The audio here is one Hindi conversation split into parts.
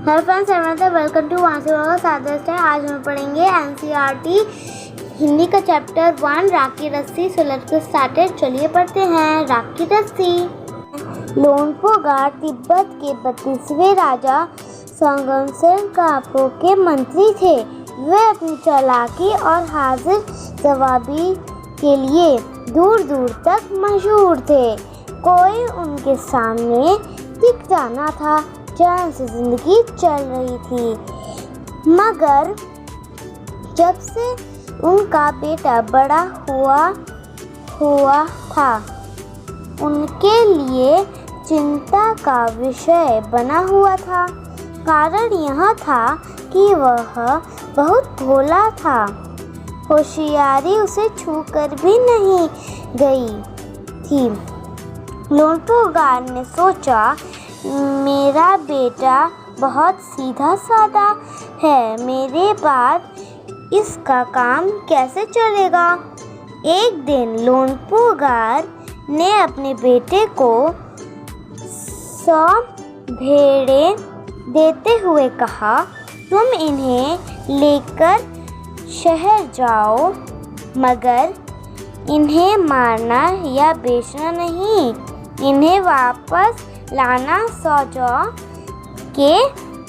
हेलो फ्रेंड्स, वेलकम टू वांसी सादर। आज हम पढ़ेंगे एनसीईआरटी हिंदी का चैप्टर 1 राखी रस्सी। So let's get started. चलिए पढ़ते हैं। राखी रस्सी। लोनपो गार तिब्बत के 32वें राजा संगमसेन के मंत्री थे। वे अपनी चालाकी और हाजिर जवाबी के लिए दूर दूर तक मशहूर थे। कोई उनके सामने टिकता न था। चैन से जिंदगी चल रही थी। मगर जब से उनका बेटा बड़ा हुआ था, उनके लिए चिंता का विषय बना हुआ था। कारण यह था कि वह बहुत भोला था। होशियारी उसे छूकर भी नहीं गई थी। लोनपो गार ने सोचा, मेरा बेटा बहुत सीधा साधा है, मेरे बाद इसका काम कैसे चलेगा। एक दिन लोनपो गार ने अपने बेटे को 100 भेड़ें देते हुए कहा, तुम इन्हें लेकर शहर जाओ, मगर इन्हें मारना या बेचना नहीं। इन्हें वापस लाना 100 जौ के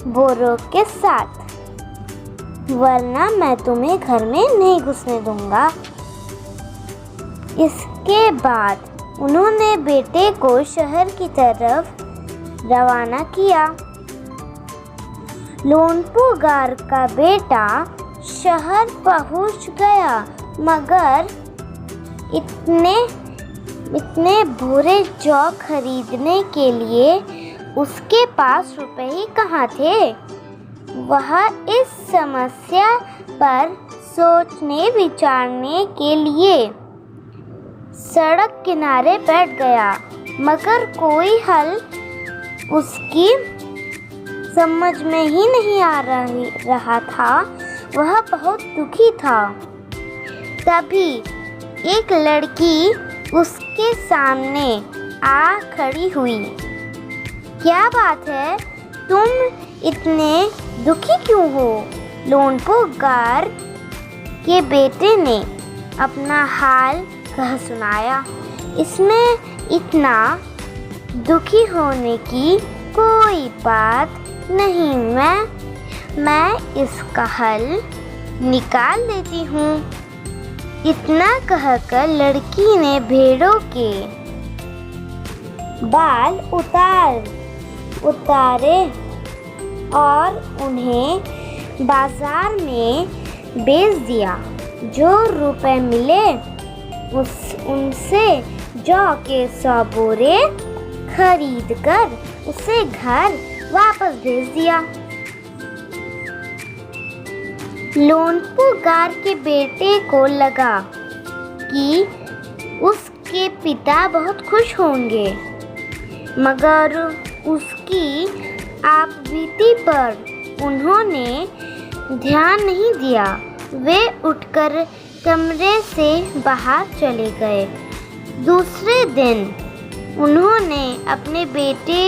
बोरों के साथ, वरना मैं तुम्हें घर में नहीं घुसने दूंगा। इसके बाद उन्होंने बेटे को शहर की तरफ रवाना किया। लोनपो गार का बेटा शहर पहुंच गया, मगर इतने भूरे जौ खरीदने के लिए उसके पास रुपए ही कहाँ थे। वह इस समस्या पर सोचने विचारने के लिए सड़क किनारे बैठ गया, मगर कोई हल उसकी समझ में ही नहीं आ रहा था। वह बहुत दुखी था। तभी एक लड़की उसके सामने आ खड़ी हुई। क्या बात है, तुम इतने दुखी क्यों हो? लोनपो गार के बेटे ने अपना हाल कह सुनाया। इसमें इतना दुखी होने की कोई बात नहीं, मैं इसका हल निकाल देती हूँ। इतना कहकर लड़की ने भेड़ों के बाल उतारे और उन्हें बाजार में बेच दिया। जो रुपए मिले उनसे जौ के 100 बोरे खरीदकर उसे घर वापस भेज दिया। लोनपो गार के बेटे को लगा कि उसके पिता बहुत खुश होंगे, मगर उसकी आपबीती पर उन्होंने ध्यान नहीं दिया। वे उठकर कमरे से बाहर चले गए। दूसरे दिन उन्होंने अपने बेटे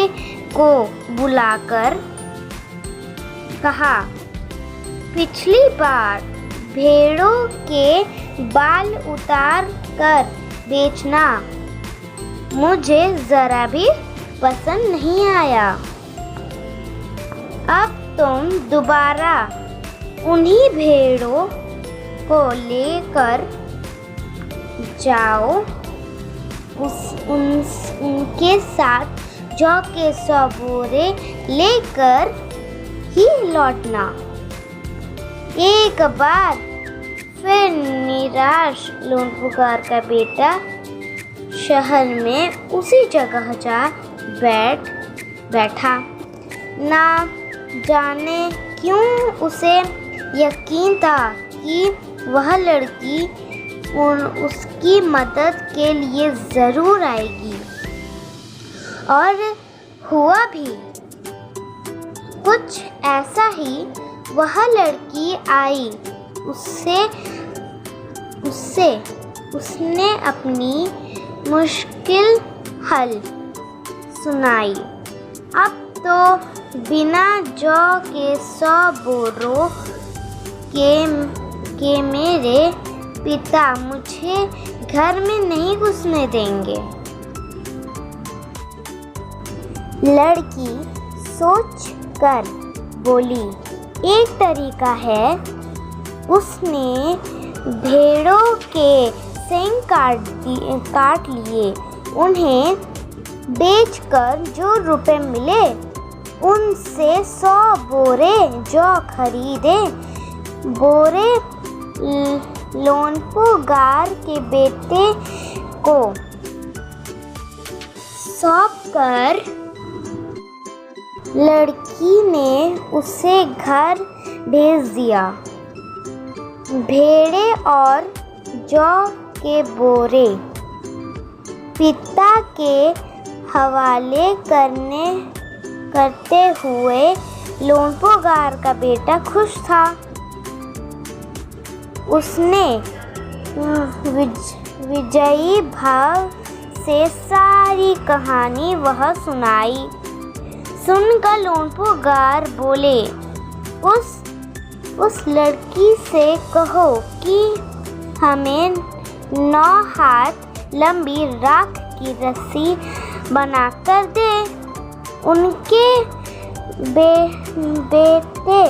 को बुलाकर कहा, पिछली बार भेड़ों के बाल उतार कर बेचना मुझे जरा भी पसंद नहीं आया। अब तुम दोबारा उन्हीं भेड़ों को लेकर जाओ। उनके साथ जौ के 100 बोरे लेकर ही लौटना। एक बार फिर निराश लोनपो गार का बेटा शहर में उसी जगह जा बैठा। ना जाने क्यों उसे यकीन था कि वह लड़की उसकी मदद के लिए ज़रूर आएगी। और हुआ भी कुछ ऐसा ही। वह लड़की आई। उसने अपनी मुश्किल हल सुनाई। अब तो बिना जौ के 100 बोरों के मेरे पिता मुझे घर में नहीं घुसने देंगे। लड़की सोच कर बोली, एक तरीका है। उसने भेड़ों के सींग काट लिए। उन्हें बेचकर जो रुपए मिले उनसे 100 बोरे जौ खरीदे। बोरे लोनपुगार के बेटे को सौंपकर लड़की ने उसे घर भेज दिया। भेड़े और जौ के बोरे पिता के हवाले करते हुए लोनपुगार का बेटा खुश था। उसने विजयी भाव से सारी कहानी वह सुनाई। सुनकर लोनपुगार बोले, उस लड़की से कहो कि हमें 9 हाथ लंबी राख की रस्सी बनाकर दे। उनके बेटे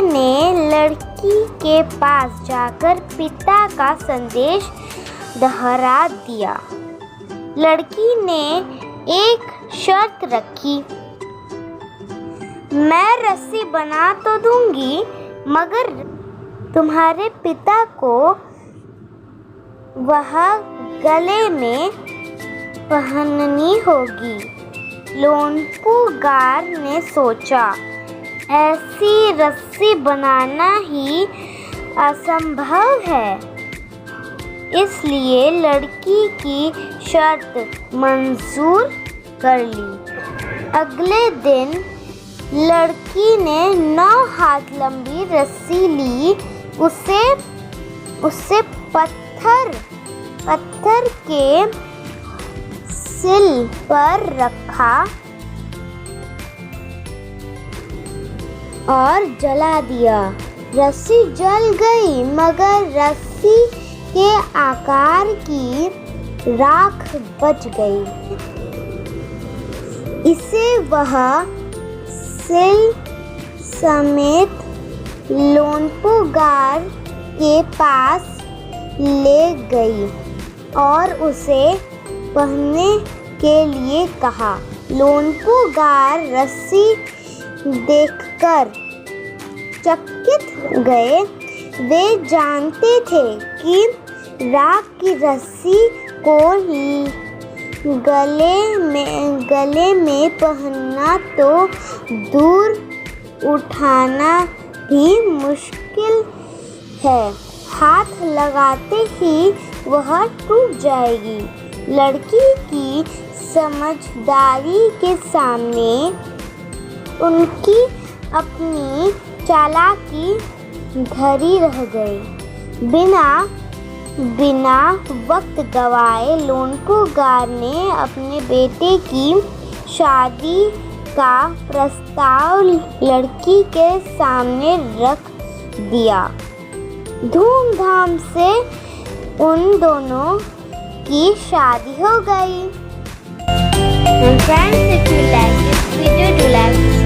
ने लड़की के पास जाकर पिता का संदेश दोहरा दिया। लड़की ने एक शर्त रखी, मैं रस्सी बना तो दूंगी मगर तुम्हारे पिता को वह गले में पहननी होगी। लोनपुगार ने सोचा, ऐसी रस्सी बनाना ही असंभव है, इसलिए लड़की की शर्त मंजूर कर ली। अगले दिन लड़की ने 9 हाथ लंबी रस्सी ली। उसे पत्थर के सिल पर रखा और जला दिया। रस्सी जल गई मगर रस्सी के आकार की राख बच गई। इसे वह सिल समेत लोनपुगार के पास ले गई और उसे पहनने के लिए कहा। लोनपुगार रस्सी देखकर चकित गए। वे जानते थे कि राख की रस्सी को गले में पहनना तो दूर उठाना भी मुश्किल है। हाथ लगाते ही वह टूट जाएगी। लड़की की समझदारी के सामने उनकी अपनी चालाकी धरी रह गई। बिना वक्त गवाए लोनपुगार ने अपने बेटे की शादी का प्रस्ताव लड़की के सामने रख दिया। धूमधाम से उन दोनों की शादी हो गई। Friends, if you like this video, do like